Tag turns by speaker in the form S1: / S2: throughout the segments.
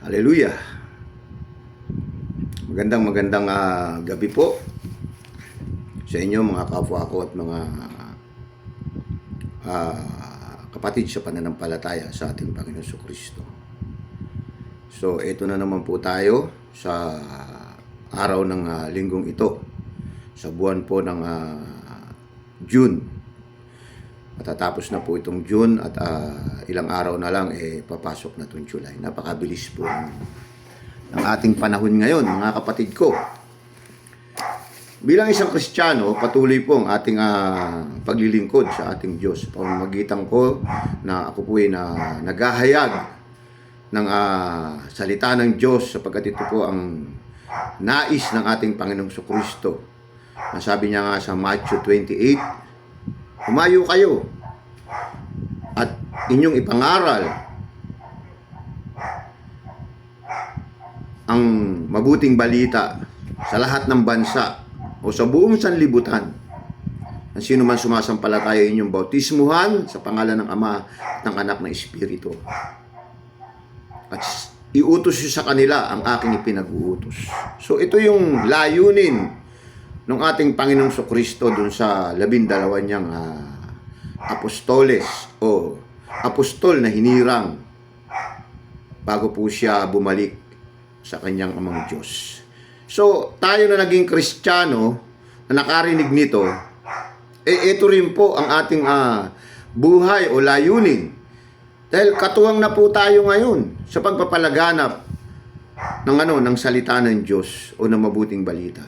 S1: Hallelujah. Magandang gabi po sa inyo mga kapwa ko at mga kapatid sa pananampalataya sa ating Panginoon Jesucristo. So, ito na naman po tayo sa araw ng linggong ito, sa buwan po ng June. Matatapos na po itong June at ilang araw na lang papasok na itong July. Napakabilis po ng ating panahon ngayon, mga kapatid ko. Bilang isang Kristiyano, patuloy po ang ating paglilingkod sa ating Diyos. Pamamagitan ko na ako po ay naghahayag ng salita ng Diyos sapagkat ito po ang nais ng ating Panginoong Jesucristo. Sabi niya nga sa Matthew 28, humayo kayo at inyong ipangaral ang mabuting balita sa lahat ng bansa o sa buong sanlibutan. Ang sino man sumasampalataya inyong bautismuhan sa pangalan ng Ama at ng Anak na Espiritu. At iutos nyo sa kanila ang aking ipinag-uutos. So ito yung layunin ng ating Panginoong Jesucristo dun sa 12 niyang apostoles o apostol na hinirang bago po siya bumalik sa kanyang amang Diyos. So, tayo na naging Kristiyano na nakarinig nito, ito rin po ang ating buhay o layunin. Dahil katuwang na po tayo ngayon sa pagpapalaganap ng salita ng Diyos o ng mabuting balita.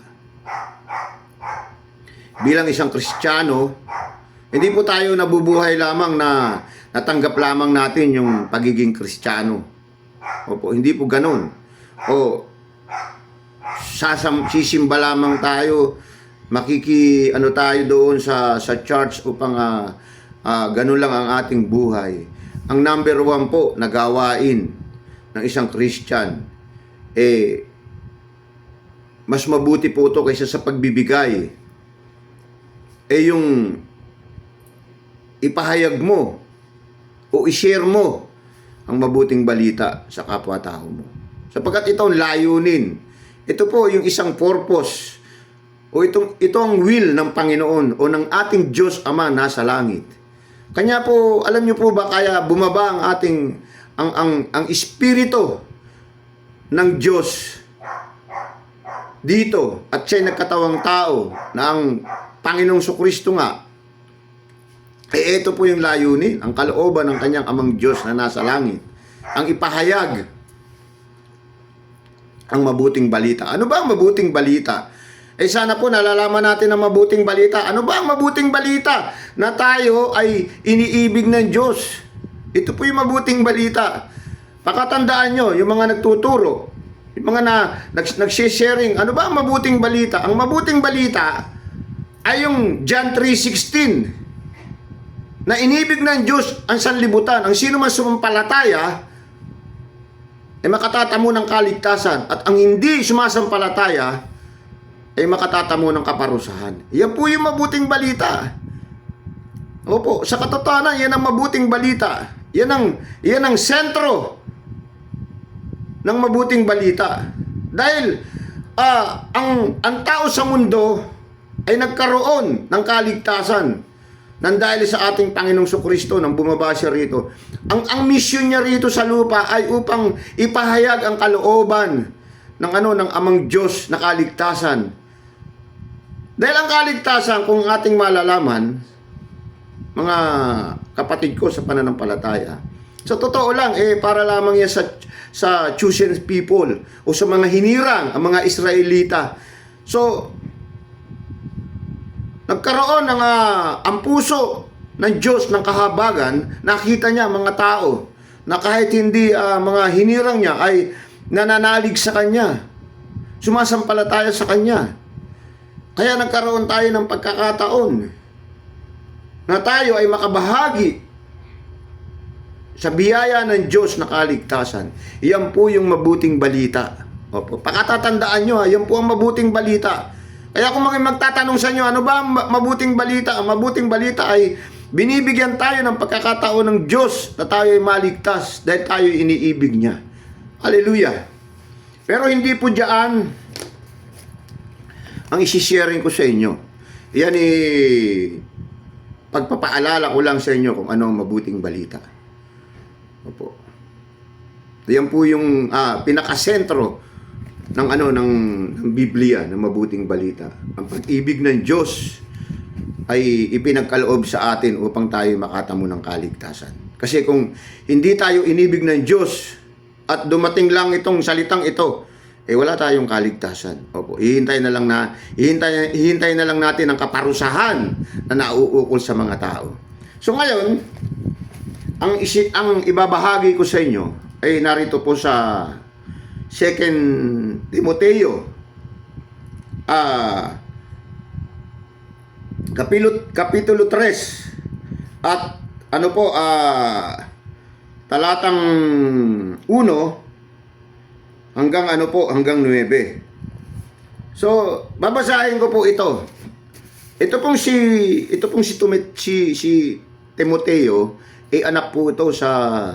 S1: Bilang isang Kristiyano, hindi po tayo nabubuhay lamang na natanggap lamang natin yung pagiging Kristiyano. Opo, hindi po ganun. O sisimba lamang tayo, tayo doon sa church upang ganun lang ang ating buhay. Ang number 1 po na gawain ng isang Christian, mas mabuti po ito kaysa sa pagbibigay. Yung ipahayag mo o i-share mo ang mabuting balita sa kapwa-tao mo. Sapagkat ito ang layunin. Ito po yung isang purpose o ito ang will ng Panginoon o ng ating Diyos Ama nasa langit. Kanya po, alam niyo po ba kaya bumaba ang ating ang espiritu ng Diyos dito at siya'y nagkatawang tao na ang Panginoong Jesucristo nga, ito po yung layunin, ang kalooban ng kanyang amang Diyos na nasa langit, ang ipahayag ang mabuting balita. Ano ba ang mabuting balita? Sana po nalalaman natin ang mabuting balita. Ano ba ang mabuting balita? Na tayo ay iniibig ng Diyos. Ito po yung mabuting balita. Pakatandaan nyo, yung mga nagtuturo, yung mga nagsisharing, ano ba ang mabuting balita? Ang mabuting balita ay yung John 3:16 na inibig ng Diyos ang sanlibutan. Ang sino man sumampalataya ay makatatamo ng kaligtasan at ang hindi sumasampalataya ay makatatamo ng kaparusahan. Yan po yung mabuting balita. Opo, sa katotohanan, yan ang mabuting balita. Yan ang sentro ng mabuting balita. Dahil ang tao sa mundo ay nagkaroon ng kaligtasan nang dahil sa ating Panginoong Jesucristo nang bumaba siya rito. Ang mission niya rito sa lupa ay upang ipahayag ang kalooban ng amang Diyos na kaligtasan. Dahil ang kaligtasan, kung ating malalaman, mga kapatid ko sa pananampalataya, sa totoo lang, para lamang yan sa chosen people o sa mga hinirang, ang mga Israelita. So, nagkaroon ng ang puso ng Diyos ng kahabagan, nakita niya mga tao na kahit hindi mga hinirang niya ay nananalig sa Kanya, sumasampalataya sa Kanya. Kaya nagkaroon tayo ng pagkakataon na tayo ay makabahagi sa biyaya ng Diyos na kaligtasan. Yan po yung mabuting balita. Opo, pakatatandaan nyo, yan po ang mabuting balita. Kaya kung magtatanong sa inyo, ano ba ang mabuting balita? Ang mabuting balita ay binibigyan tayo ng pagkakataon ng Diyos na tayo ay maligtas dahil tayo iniibig niya. Hallelujah. Pero hindi po diyan ang isi-sharing ko sa inyo. Yan pagpapaalala ko lang sa inyo kung ano ang mabuting balita. Opo. Yan po yung pinakasentro ng ng Biblia, ng mabuting balita. Ang pag-ibig ng Diyos ay ipinagkaloob sa atin upang tayo makatamo ng kaligtasan. Kasi kung hindi tayo inibig ng Diyos at dumating lang itong salitang ito, wala tayong kaligtasan. Opo, hihintay na lang natin ang kaparusahan na nauukol sa mga tao. So ngayon, ang ibabahagi ko sa inyo ay narito po sa 2 Timoteo Kapitulo 3 at talatang 1 hanggang hanggang 9. So, babasahin ko po ito. Ito pong si Timoteo, anak po ito sa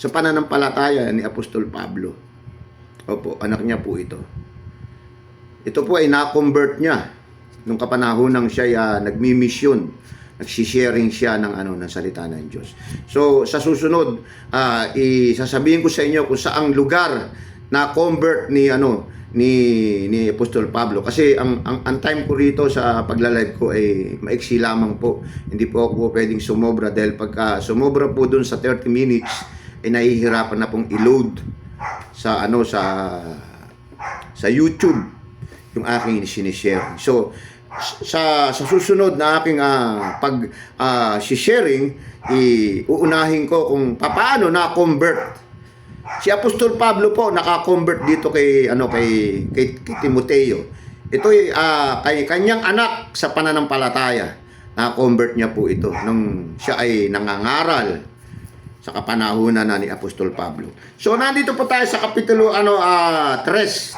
S1: pananampalataya ni Apostol Pablo. Opo, anak niya po ito. Ito po ay na-convert niya nung kapanahon siya nagmi-mission, nagsisharing siya ng ng salita ng Diyos. So sa susunod, isasabihin ko sa inyo kung saang lugar na convert ni Apostol Pablo, kasi ang time ko rito sa pagla-live ko ay maiksi lamang po. Hindi po ako pwedeng sumobra dahil pagka sumobra po dun sa 30 minutes ay nahihirapan na pong i-load sa YouTube yung aking sinishare. So sa susunod na aking sharing, uunahin ko kung paano na-convert si Apostol Pablo po. Naka-convert dito kay Timoteo. Ito kay kanyang anak sa pananampalataya. Na-convert niya po ito nung siya ay nangangaral sa kapanahunan ni Apostol Pablo. So nandito po tayo sa kapitulo 3,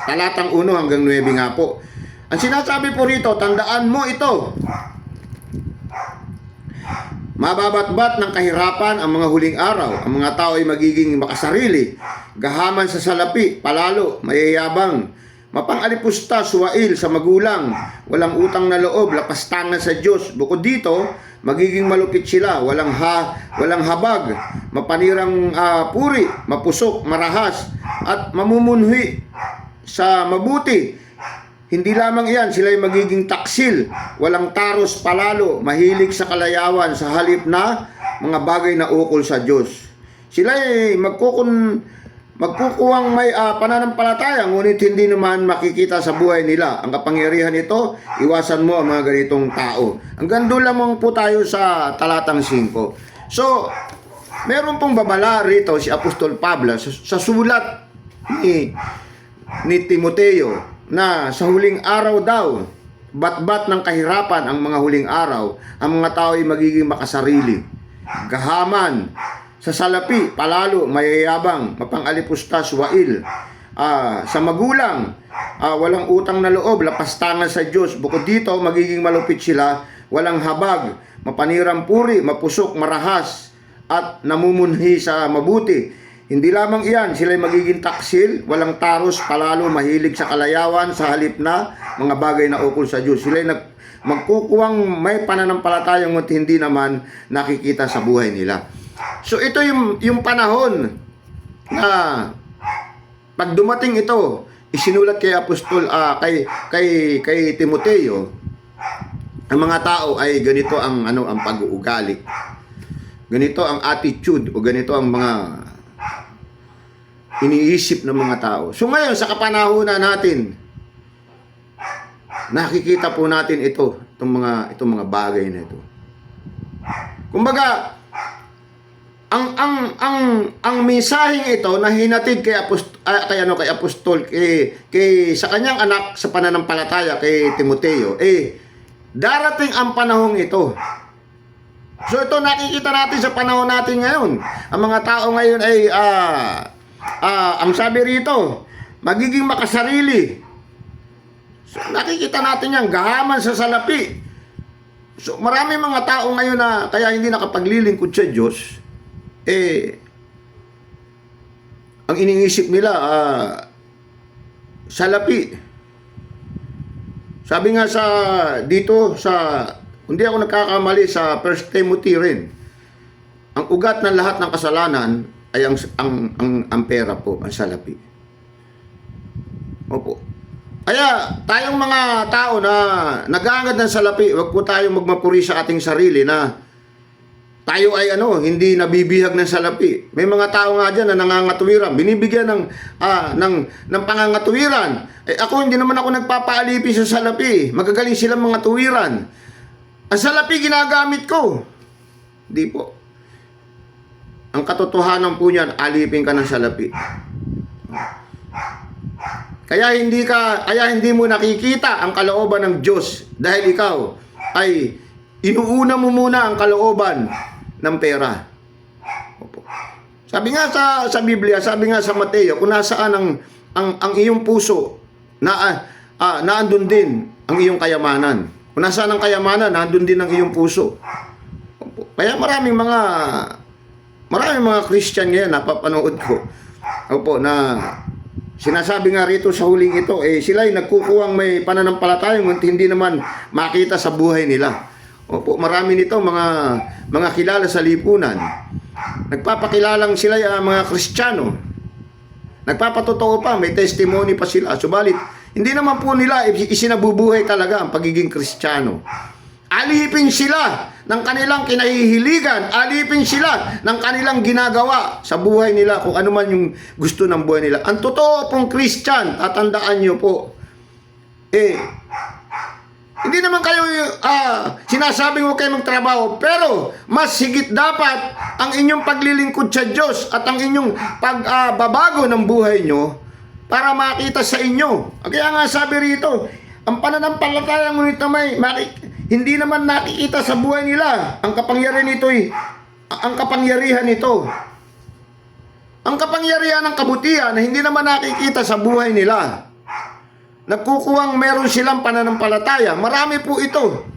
S1: talatang 1 hanggang 9 nga po. Ang sinasabi po rito, tandaan mo ito. Mababatbat ng kahirapan ang mga huling araw. Ang mga tao ay magiging makasarili, gahaman sa salapi, palalo, mayayabang, mapang-alipusta, suwail sa magulang, walang utang na loob, lapastangan sa Diyos. Bukod dito, magiging malupit sila, walang habag, mapanirang puri, mapusok, marahas, at mamumunhi sa mabuti. Hindi lamang iyan, sila ay magiging taksil, walang taros, palalo, mahilig sa kalayawan, sa halip na mga bagay na ukol sa Diyos. Sila ay magkukuhang may pananampalataya, ngunit hindi naman makikita sa buhay nila ang kapangyarihan nito. Iwasan mo ang mga ganitong tao. Hanggang doon lamang po tayo sa talatang 5. So, meron pong babala rito si Apostol Pablo sa sulat ni Timoteo na sa huling araw daw, batbat ng kahirapan ang mga huling araw, ang mga tao ay magiging makasarili, gahaman, sa salapi, palalo, mayayabang, mapang-alipusta, suwail, sa magulang, walang utang na loob, lapastangan sa Diyos. Bukod dito, magiging malupit sila, walang habag, mapanirang puri, mapusok, marahas, at namumunhi sa mabuti. Hindi lamang iyan, sila ay magiging taksil, walang taros, palalo, mahilig sa kalayawan, sa halip na mga bagay na ukol sa Diyos. Sila ay magkukuwang may pananampalataya ngunit hindi naman nakikita sa buhay nila. So ito yung panahon na pag dumating ito, isinulat kay Apostol kay Timoteo, ang mga tao ay ganito ang ang pag-uugali. Ganito ang attitude o ganito ang mga iniisip ng mga tao. So ngayon sa kapanahunan natin, nakikita po natin itong mga bagay na ito. Kumbaga, ang mensaheng ito na hinatid kay Apostol sa kanyang anak sa pananampalataya kay Timoteo, darating ang panahong ito. So ito nakikita natin sa panahon natin ngayon. Ang mga tao ngayon ay ang sabi rito, magiging makasarili. So nakikita natin yan, gahaman sa salapi. So marami mga tao ngayon na kaya hindi nakapaglilingkod sa Diyos, ang iniisip nila, salapi. Sabi nga dito sa, hindi ako nagkakamali, sa 1 Timothy rin, ang ugat ng lahat ng kasalanan ay ang pera po, ang salapi. Opo. Kaya tayong mga tao na nag-aangad ng salapi, wag po tayong magmapuri sa ating sarili na tayo ay hindi nabibihag ng salapi. May mga tao nga dyan na nangangatuwiran, binibigyan ng pangangatuwiran. Ako, hindi naman ako nagpapaalipi sa salapi. Magagaling silang mga tuwiran. Ang salapi ginagamit ko. Hindi po. Ang katotohanan po niyan, alipin ka ng salapi. Kaya hindi mo nakikita ang kalooban ng Diyos dahil ikaw ay inuuna mo muna ang kalooban ng pera. Opo. Sabi nga sa Biblia, sabi nga sa Mateo, kung nasaan ang iyong puso, naandun din ang iyong kayamanan. Kung nasaan ang kayamanan, naandun din ang iyong puso. Opo. Kaya maraming mga Christian ngayon napapanood ko. Opo, na sinasabi nga rito sa huling ito, sila ay nagkukuwang may pananampalataya ngunit hindi naman makita sa buhay nila. Opo, marami nito mga kilala sa lipunan. Nagpapakilalang sila mga Kristiyano. Nagpapatotoo pa, may testimony pa sila. Subalit, hindi naman po nila isinabubuhay talaga ang pagiging Kristiyano. Alipin sila ng kanilang kinahihiligan, alipin sila ng kanilang ginagawa sa buhay nila kung ano man yung gusto ng buhay nila. Ang totoo pong Christian, tatandaan nyo po, hindi naman kayo sinasabi mo kayo magtrabaho, pero mas higit dapat ang inyong paglilingkod sa Diyos at ang inyong pagbabago ng buhay nyo para makita sa inyo. Kaya nga sabi rito, ang pananampalataya ngunit na hindi naman nakikita sa buhay nila. Ang kapangyarihan nito. Ang kapangyarihan ng kabutihan na hindi naman nakikita sa buhay nila. Nagkukuwang meron silang pananampalataya. Marami po ito.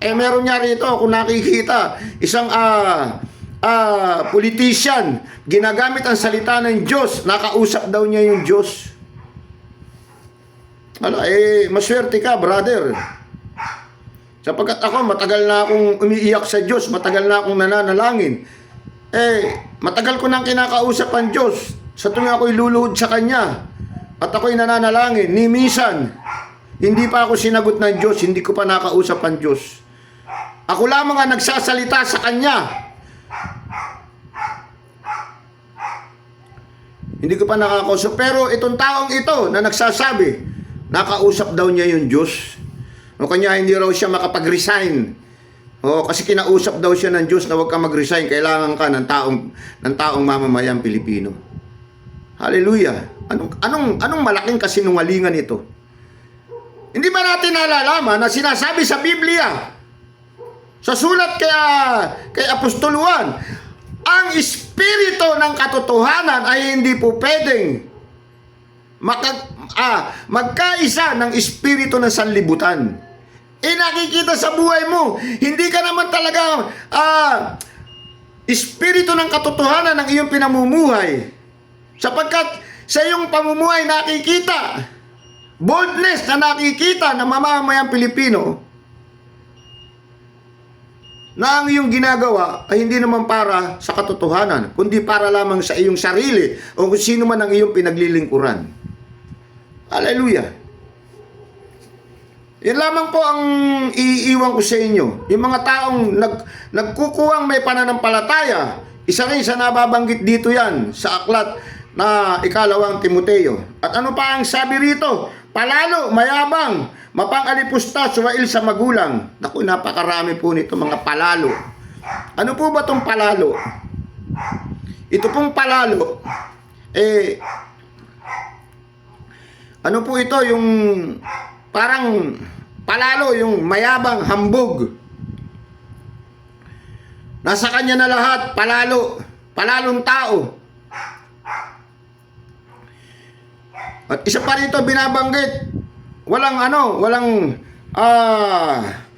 S1: Meron niya rito, kung nakikita, isang politician, ginagamit ang salita ng Diyos, nakausap daw niya yung Diyos. Maswerte ka, brother. Sapagkat ako, matagal na akong umiiyak sa Diyos, matagal na akong nananalangin. Matagal ko nang kinakausap ang Diyos. Sa tuwing ako'y luluhod sa Kanya, at ako'y nananalangin, ni minsan, hindi pa ako sinagot ng Diyos, hindi ko pa nakausap ang Diyos. Ako lamang ang nagsasalita sa Kanya. Hindi ko pa nakakausap. Pero itong taong ito na nagsasabi, nakausap daw niya yung Diyos. O kanya hindi raw siya makapag-resign. Kasi kinausap daw siya ng Diyos na huwag ka mag-resign, kailangan ka ng taong mamamayang Pilipino. Hallelujah. Anong malaking kasinungalingan ito? Hindi ba natin nalalaman na sinasabi sa Biblia, sa sulat kay Apostol Juan, ang espiritu ng katotohanan ay hindi po pwedeng magkaisa ng espiritu ng sanlibutan. Nakikita sa buhay mo, hindi ka naman talaga espiritu ng katotohanan ng iyong pinamumuhay. Sapagkat sa iyong pamumuhay nakikita, boldness na nakikita ng mamamayang Pilipino, na ang iyong ginagawa ay hindi naman para sa katotohanan, kundi para lamang sa iyong sarili o kung sino man ang iyong pinaglilingkuran. Hallelujah. Yan lamang po ang iiwan ko sa inyo. Yung mga taong nagkukuwang may pananampalataya, isa rin sa nababanggit dito yan sa aklat na 2 Timoteo. At ano pa ang sabi rito? Palalo, mayabang, mapang-alipusta, suwail sa magulang. Naku, napakarami po nito mga palalo. Ano po ba itong palalo? Ito pong palalo, ano po ito? Yung parang palalo, yung mayabang, hambog. Nasa kanya na lahat, palalo. Palalong tao. At isa pa rito binabanggit, walang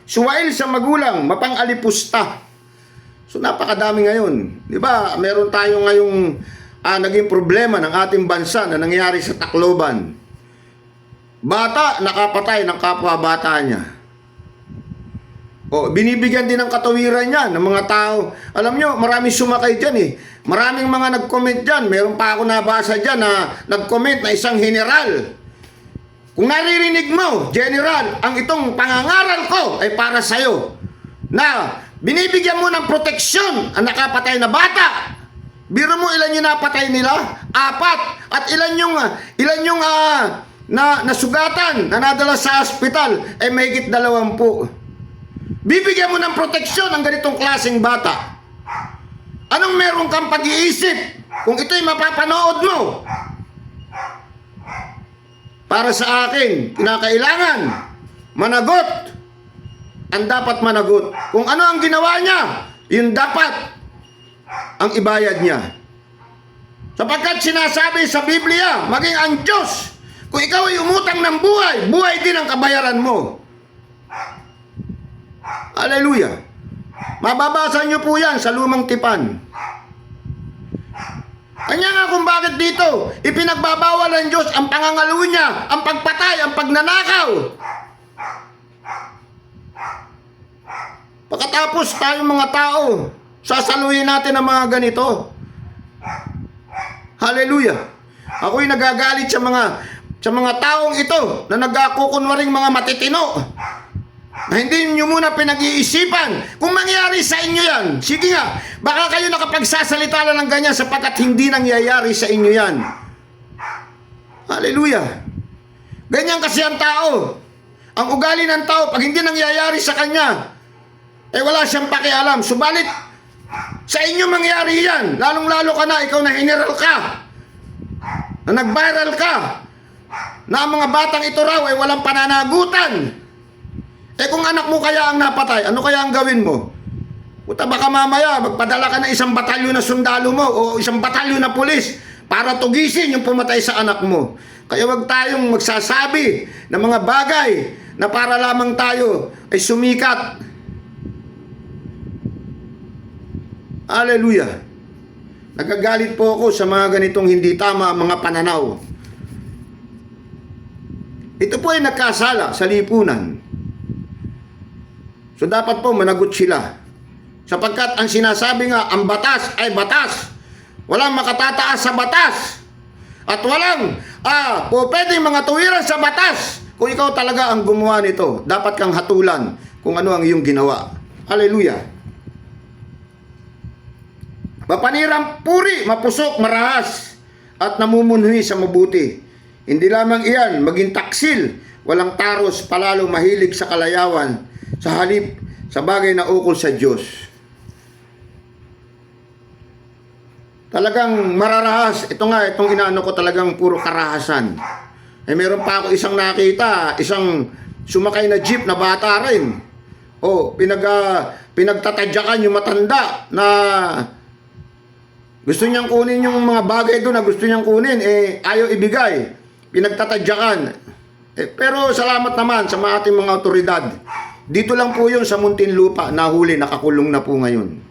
S1: suwail sa magulang, mapang-alipusta. So napakadami ngayon. 'Di ba? Meron tayo ngayong naging problema ng ating bansa na nangyari sa Tacloban. Bata nakapatay ng kapwa-bata niya. O, binibigyan din ng katawiran yan ng mga tao. Alam nyo, maraming sumakay dyan eh. Maraming mga nag-comment dyan. Meron pa ako nabasa dyan na nag-comment na isang general. Kung naririnig mo, general, ang itong pangangaral ko ay para sa'yo. Na binibigyan mo ng proteksyon ang nakapatay na bata. Biro mo ilan yung napatay nila? 4. At ilan yung nasugatan, na nadala sa ospital, ay mahigit 20. Bibigyan mo ng proteksyon ang ganitong klaseng bata. Anong meron kang pag-iisip kung ito'y mapapanood mo? Para sa akin, kinakailangan managot ang dapat managot. Kung ano ang ginawa niya, yun dapat ang ibayad niya. Sapagkat sinasabi sa Biblia, maging ang Diyos, kung ikaw ay umutang ng buhay, buhay din ang kabayaran mo. Hallelujah. Mababasa niyo po yan sa Lumang Tipan. Kanya nga kung bakit dito ipinagbabawal ng Diyos ang pangangalo niya, ang pagpatay, ang pagnanakaw. Pagkatapos tayong mga tao, sasaluhin natin ang mga ganito. Hallelujah. Ako'y nagagalit sa mga taong ito na nagkakukunwaring mga matitino. Na hindi nyo muna pinag-iisipan kung mangyari sa inyo yan. Sige nga, baka kayo nakapagsasalita lang ng ganyan sapagkat hindi nangyayari sa inyo yan. Hallelujah. Ganyan kasi ang tao. Ang ugali ng tao, pag hindi nangyayari sa kanya, wala siyang pakialam. Subalit, sa inyo mangyari yan. Lalong-lalo ka na, ikaw na general ka. Na nag-viral ka. Na ang mga batang ito raw ay walang pananagutan. Kung anak mo kaya ang napatay, ano kaya ang gawin mo? Puta, baka mamaya magpadala ka ng isang batalyon na sundalo mo o isang batalyon na pulis para tugisin yung pumatay sa anak mo. Kaya wag tayong magsasabi ng mga bagay na para lamang tayo ay sumikat. Hallelujah. Nagagalit po ako sa mga ganitong hindi tama mga pananaw. Ito po ay nagkasala sa lipunan. So dapat po managot sila. Sapagkat ang sinasabi nga, ang batas ay batas. Walang makatataas sa batas. At walang po pwedeng mga tuwiran sa batas. Kung ikaw talaga ang gumawa nito, dapat kang hatulan kung ano ang iyong ginawa. Hallelujah. Mapanirang puri, mapusok, marahas, at namumunhi sa mabuti. Hindi lamang iyan, maging taksil, walang taros, palalo mahilig sa kalayawan, sa halip sa bagay na ukol sa Diyos. Talagang mararahas. Ito nga, itong inaano ko talagang puro karahasan. Meron pa ako isang nakita, isang sumakay na jeep na bata rin. Pinagtatadyakan yung matanda na gusto niyang kunin yung mga bagay doon na gusto niyang kunin, ayaw ibigay. Pinagtatadyakan. Pero salamat naman sa ating mga otoridad. Dito lang po yun sa Muntinlupa, nahuli, nakakulong na po ngayon.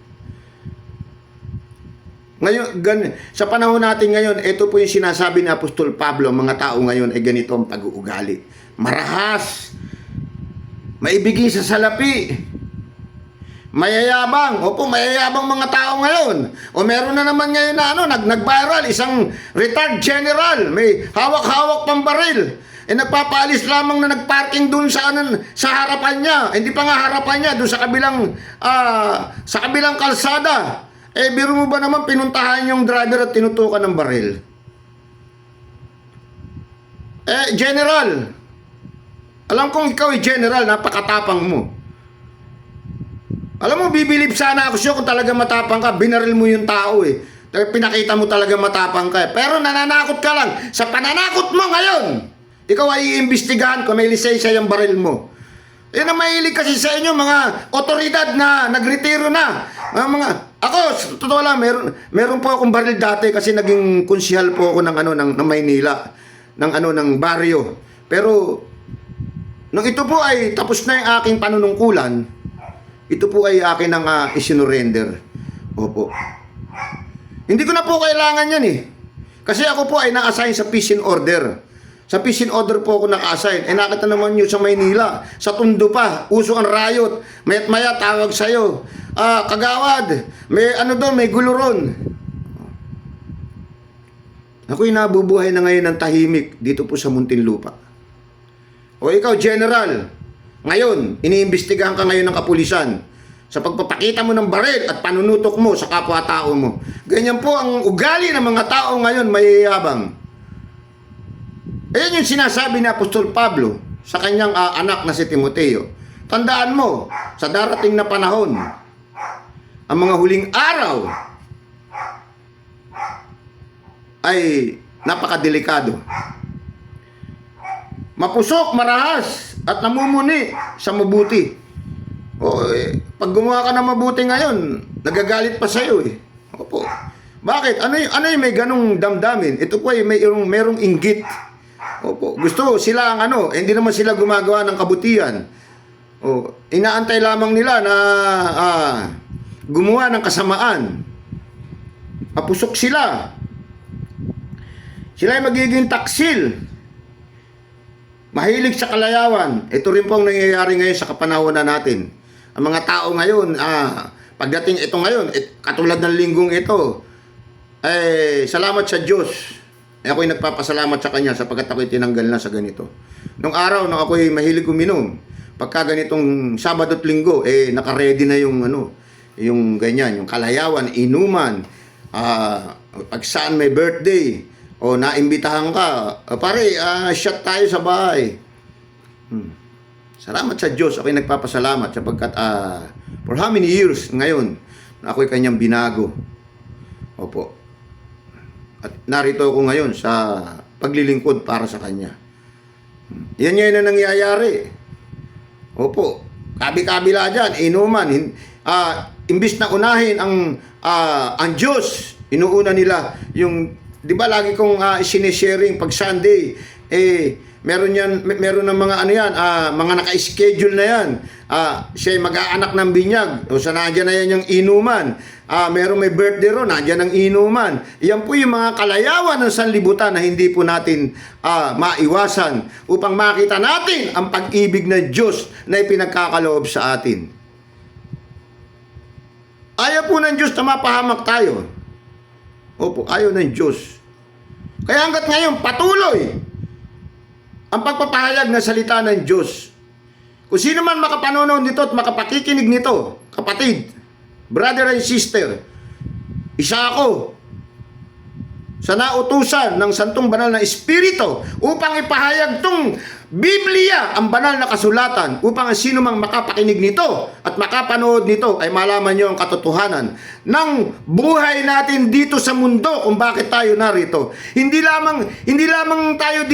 S1: Sa panahon natin ngayon, ito po yung sinasabi ni Apostol Pablo, mga tao ngayon ay ganito ang pag-uugali. Marahas, maibigin sa salapi, mayayabang. Opo, mayayabang mga tao ngayon. O meron na naman ngayon na nag-viral, isang retired general, may hawak-hawak pang baril. Nagpapaalis lamang na nagparking doon sa harapan niya. Hindi pa nga harapan niya, doon sa kabilang kalsada. Biro mo ba naman pinuntahan yung driver at tinutukan ng baril? General. Alam kong ikaw ay general, napakatapang mo. Alam mo, bibilib sana ako siya kung talaga matapang ka. Binaril mo yung tao Pinakita mo talaga matapang ka. Pero nananakot ka lang. Sa pananakot mo ngayon, ikaw ay iimbestigahan kung may lisensya yung baril mo. Yan ang mahilig kasi sa inyo, mga otoridad na nagretiro na. Ako, totoo lang, meron po akong baril dati kasi naging konsyal po ako ng Maynila, ng baryo. Pero, nung ito po ay tapos na yung aking panunungkulan, ito po ay akin ang isinurrender. Opo. Hindi ko na po kailangan yan eh. Kasi ako po ay na-assign sa peace and order. Sa peace and order po ako naka-assign. Nakita naman nyo sa Maynila, sa Tondo pa, uso ang riot. Maya't maya tawag sa'yo, kagawad, may ano doon, may gulo ron. Ako'y nabubuhay na ngayon ng tahimik dito po sa Muntinlupa. O ikaw, General, ngayon, iniimbestigahan ka ngayon ng kapulisan sa pagpapakita mo ng baril at panunutok mo sa kapwa-tao mo. Ganyan po ang ugali ng mga tao ngayon, mayayabang. Ayan yung sinasabi ni Apostol Pablo sa kanyang anak na si Timoteo. Tandaan mo, sa darating na panahon, ang mga huling araw ay napakadelikado. Mapusok, marahas, at namumuni sa mabuti. Pag gumawa ka ng mabuti ngayon, nagagalit pa sa'yo eh. Opo. Bakit? Ano yung may ganong damdamin? Ito po ay merong inggit. Opo. Gusto sila ang hindi naman sila gumagawa ng kabutihan. Inaantay lamang nila na gumawa ng kasamaan. Mapusok sila. Sila ay magiging taksil. Mahilig sa kalayawan. Ito rin po ang nangyayari ngayon sa kapanahonan natin. Ang mga tao ngayon, pagdating ito ngayon, katulad ng linggong ito, salamat sa Diyos. Ako'y nagpapasalamat sa Kanya sapagkat ako'y tinanggal na sa ganito. Nung araw, nung ako'y mahilig uminom, pagka ganitong Sabado at Linggo, naka-ready na yung ganyan, yung kalayawan, inuman, pag saan may birthday, o naimbitahan ka, pare, shot tayo sa bahay. Salamat sa Diyos, ako'y nagpapasalamat sapagkat for how many years ngayon na ako'y kanyang binago. Opo. At narito ako ngayon sa paglilingkod para sa kanya. Yan ngayon na nangyayari. Opo. Kabi-kabila dyan, inuman. Imbis na unahin ang Diyos, inuuna nila yung, di ba lagi kong sinesharing pag Sunday, meron ng mga mga naka-schedule na yan. Siya mag-aanak ng binyag. O sa nandiyan na yan yung inuman. Meron may birthday ron, nandiyan ang inuman. Yan po yung mga kalayawan ng sanlibutan na hindi po natin maiwasan upang makita natin ang pag-ibig ng Diyos na ipinagkakaloob sa atin. Ayaw po ng Diyos na mapahamak tayo. Opo, ayaw ng Diyos. Kaya hanggat ngayon, patuloy ang pagpapahayag ng salita ng Diyos. Kung sino man makapanonood nito at makapakikinig nito, kapatid, brother and sister, isa ako sa nautusan ng Santong Banal na Espiritu upang ipahayag tong Biblia, ang banal na kasulatan, upang ang sino mang makapakinig nito at makapanood nito ay malaman nyo ang katotohanan ng buhay natin dito sa mundo kung bakit tayo narito. Hindi lamang tayo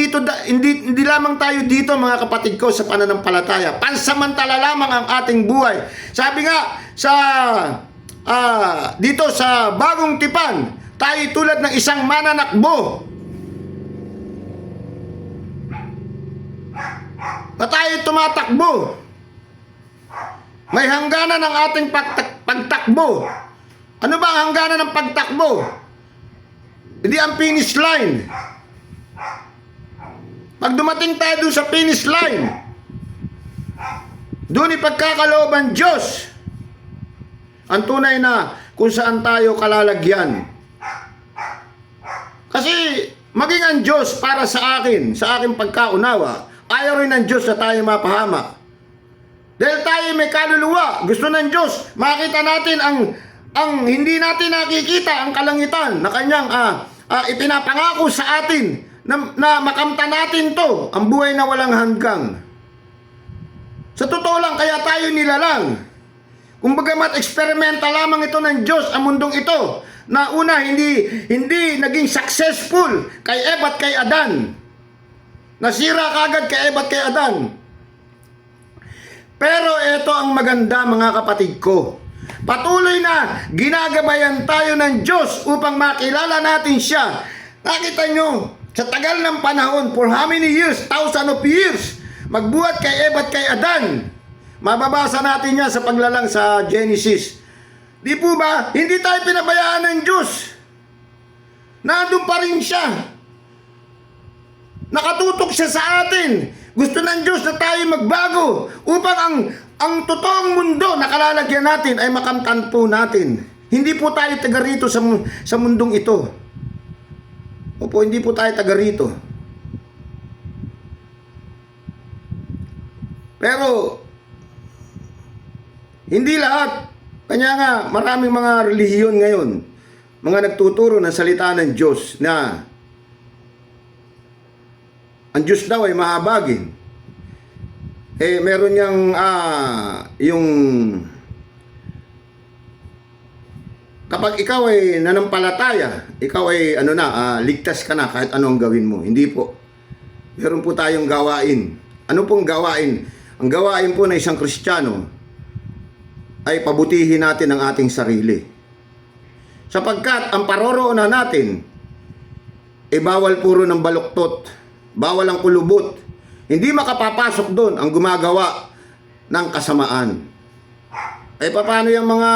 S1: dito mga kapatid ko sa pananampalataya. Pansamantala lamang ang ating buhay. Sabi nga sa dito sa Bagong Tipan, tayo tulad ng isang mananakbo na tayo tumatakbo. May hangganan ng ating pagtakbo. Ano ba ang hangganan ng pagtakbo? Hindi ang finish line. Pag dumating tayo doon sa finish line, doon ipagkakaloob ang Diyos ang tunay na kung saan tayo kalalagyan. Kasi maging ang Diyos para sa akin, sa aking pagkaunawa, ayaw rin ng Diyos na tayo mapahamak. Dahil tayo may kaluluwa, gusto ng Diyos, makita natin ang hindi natin nakikita, ang kalangitan na kanyang ipinapangako sa atin na makamta natin to, ang buhay na walang hanggang. Sa totoo lang, kaya tayo nilalang. Kung bagamat experimental lamang ito ng Diyos, ang mundong ito, na una hindi naging successful kay Eva at kay Adan. Nasira kagad kay Eva at kay Adan. Pero ito ang maganda mga kapatid ko. Patuloy na ginagabayan tayo ng Diyos upang makilala natin siya. Nakita nyo, sa tagal ng panahon, for how many years? Thousands of years. Magbuhat kay Eva at kay Adan. Mababasa natin yan sa paglalang sa Genesis. Di po ba? Hindi tayo pinabayaan ng Diyos. Nandun pa rin siya. Nakatutok siya sa atin. Gusto ng Diyos na tayo magbago upang ang totoong mundo na kalalagyan natin ay makamtan po natin. Hindi po tayo taga rito sa mundong ito. Opo, hindi po tayo taga rito. Pero, hindi lahat. Kanya nga, maraming mga relihiyon ngayon, mga nagtuturo ng salita ng Diyos na ang Diyos daw ay mahabagin. Meron niyang yung kapag ikaw ay nanampalataya, ikaw ay ligtas ka na kahit anong gawin mo. Hindi po. Meron po tayong gawain. Ano pong gawain? Ang gawain po ng isang Kristiyano ay pabutihin natin ang ating sarili. Sapagkat ang paroroonan natin bawal puro ng baluktot. Bawal ang kulubot. Hindi makapapasok doon ang gumagawa ng kasamaan. Paano yung mga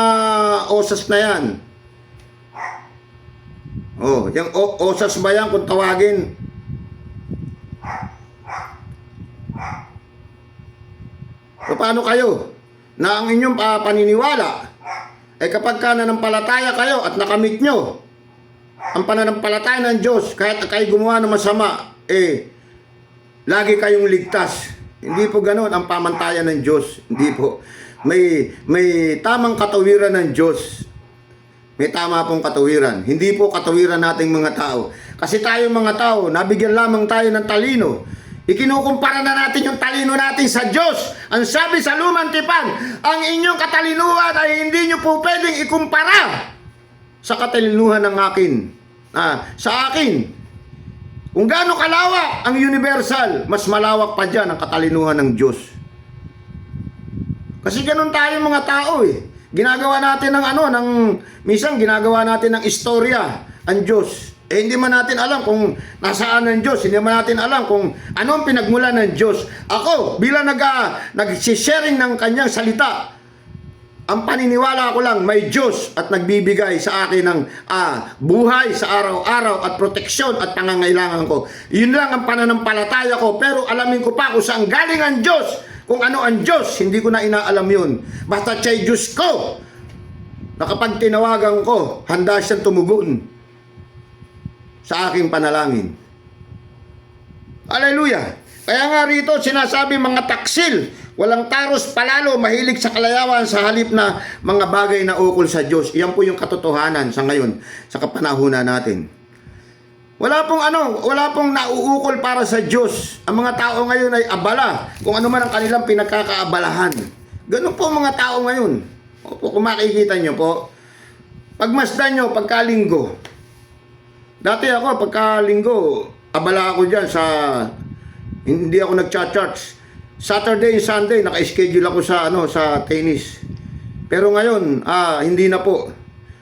S1: osas na yan? Yung osas ba yan kung tawagin? Paano kayo? Na ang inyong paniniwala kapag ka nanampalataya kayo at nakamit nyo ang pananampalataya ng Diyos, kahit kayo gumawa ng masama, lagi kayong ligtas. Hindi po ganoon ang pamantayan ng Diyos. Hindi po. May tamang katawiran ng Diyos. May tama pong katawiran. Hindi po katawiran nating mga tao. Kasi tayong mga tao, nabigyan lamang tayo ng talino. Ikinukumpara na natin yung talino natin sa Diyos. Ang sabi sa Lumang Tipan, ang inyong katalinuhan ay hindi nyo po pwedeng ikumpara sa katalinuhan ng akin. Sa akin. Kung gaano kalawak ang universal, mas malawak pa dyan ang katalinuhan ng Diyos. Kasi ganun tayo mga tao Ginagawa natin minsan ginagawa natin ng istorya ang Diyos. Hindi man natin alam kung nasaan ang Diyos. Hindi man natin alam kung ano ang pinagmula ng Diyos. Ako, bilang nag-sharing ng kanyang salita, ang paniniwala ko lang, may Diyos at nagbibigay sa akin ng buhay sa araw-araw at proteksyon at pangangailangan ko. Yun lang ang pananampalataya ko. Pero alamin ko pa kung saan galing ang Diyos. Kung ano ang Diyos, hindi ko na inaalam yun. Basta siya'y Diyos ko. Na kapag tinawagan ko, handa siyang tumugon sa aking panalangin. Hallelujah! Kaya nga rito sinasabi mga taksil, walang taros palalo, mahilig sa kalayawan sa halip na mga bagay na ukol sa Diyos. Iyan po yung katotohanan sa ngayon, sa kapanahunan natin. Wala pong nauukol para sa Diyos. Ang mga tao ngayon ay abala kung ano man ang kanilang pinagkakaabalahan. Ganun po mga tao ngayon. Opo, kung makikita nyo po, pagmasdan nyo, pagkalinggo. Dati ako, pagkalinggo, abala ako dyan hindi ako nag-church. Saturday and Sunday, naka-schedule ako sa tennis. Pero ngayon, hindi na po.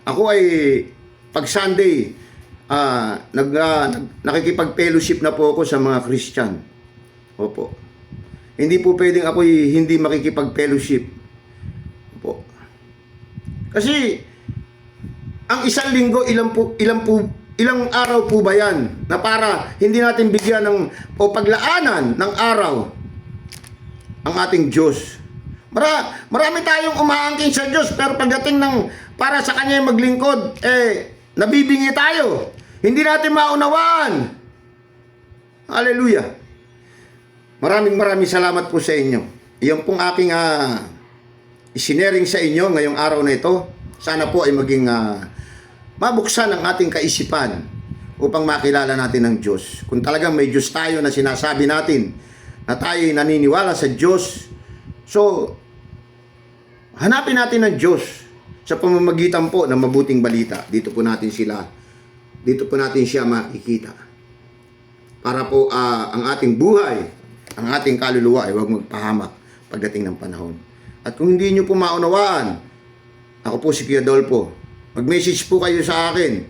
S1: Ako ay, pag Sunday, nakikipag-fellowship na po ako sa mga Christian. Opo. Hindi po pwedeng ako hindi makikipag-fellowship. Opo. Kasi, ang isang linggo, ilang araw po ba yan na para hindi natin bigyan o paglaanan ng araw ang ating Diyos? Marami tayong umaangkin sa Diyos, pero pagdating para sa Kanya maglingkod, nabibingi tayo. Hindi natin maunawaan. Hallelujah. Maraming salamat po sa inyo. Iyon pong aking isinering sa inyo ngayong araw na ito. Sana po ay maging mabuksan ang ating kaisipan upang makilala natin ang Diyos. Kung talagang may Diyos tayo na sinasabi natin na tayo naniniwala sa Diyos, so hanapin natin ang Diyos sa pamamagitan po ng mabuting balita. Dito po natin siya makikita. Para po ang ating buhay, ang ating kaluluwa ay huwag magpahamak pagdating ng panahon. At kung hindi nyo po maunawaan, ako po si Kuya Dolpo. Mag-message po kayo sa akin.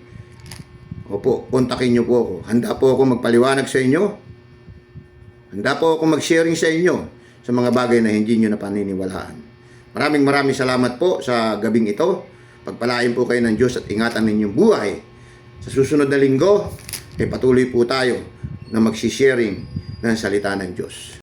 S1: Opo, kontakin nyo po ako. Handa po ako magpaliwanag sa inyo. Handa po ako mag-sharing sa inyo sa mga bagay na hindi nyo napaniniwalaan. Maraming salamat po sa gabing ito. Pagpalain po kayo ng Diyos at ingatan ninyong buhay Sa susunod na linggo, patuloy po tayo na magsisharing ng salita ng Diyos.